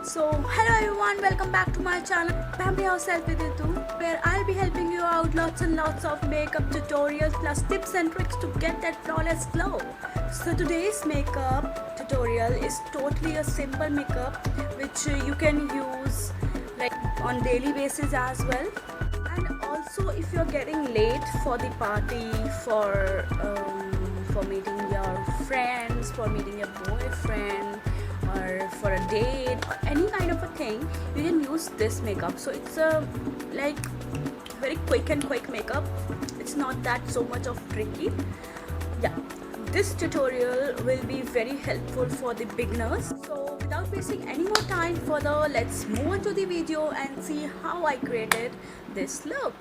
Hello everyone, welcome back to my channel Pamper Yourself with Ittu, where I'll be helping you out lots and lots of makeup tutorials plus tips and tricks to get that flawless glow. So today's makeup tutorial is totally a simple makeup which you can use like on daily basis as well. And also if you're getting late for the party, for meeting your friends, for meeting your boyfriend, or for a date or any kind of a thing, you can use this makeup. So it's a like very quick makeup. It's not that so much of tricky. Yeah, this tutorial will be very helpful for the beginners. So without wasting any more time further, let's move on to the video and see how I created this look.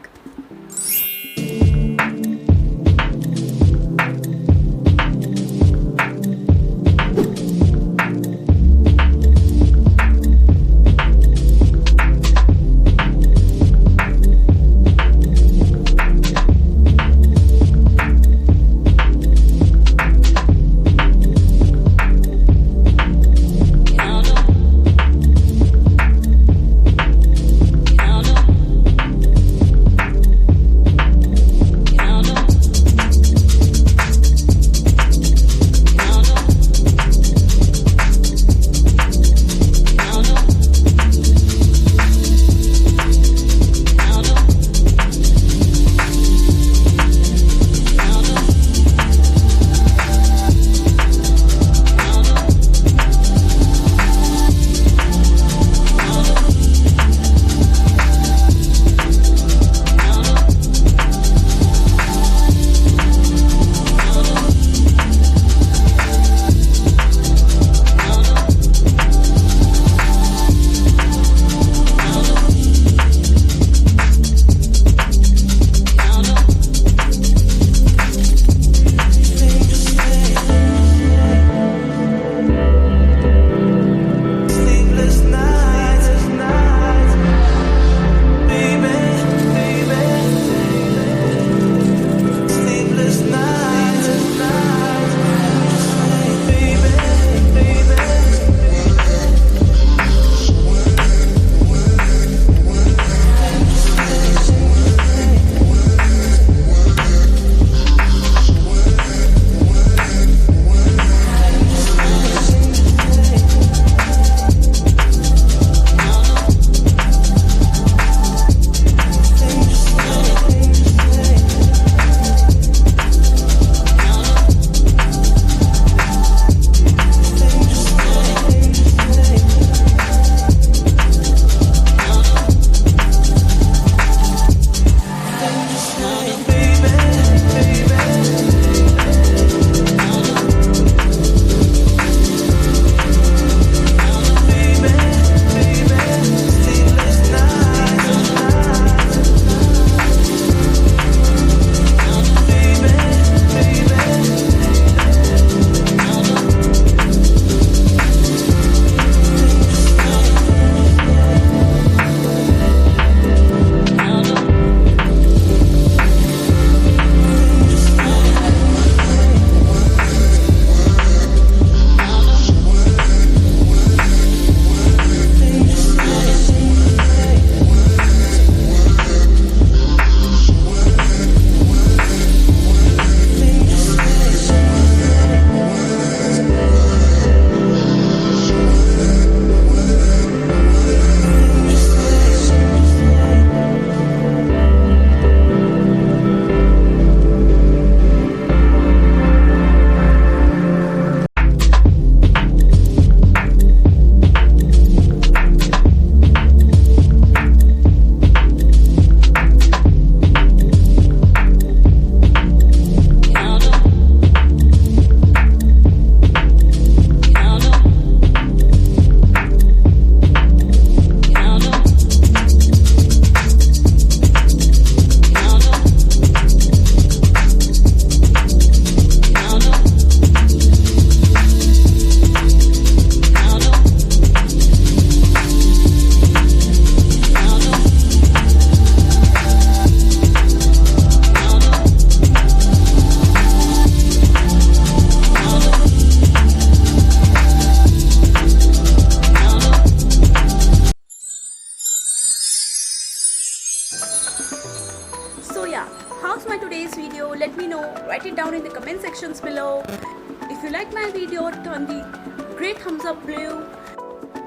the comment sections below. If you like my video, turn the great thumbs up blue.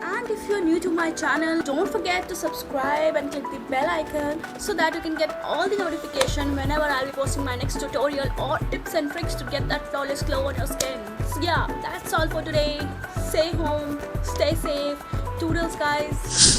And if you're new to my channel, don't forget to subscribe and click the bell icon so that you can get all the notification whenever I'll be posting my next tutorial or tips and tricks to get that flawless glow on your skin. So yeah, that's all for today. Stay home, stay safe. Toodles guys.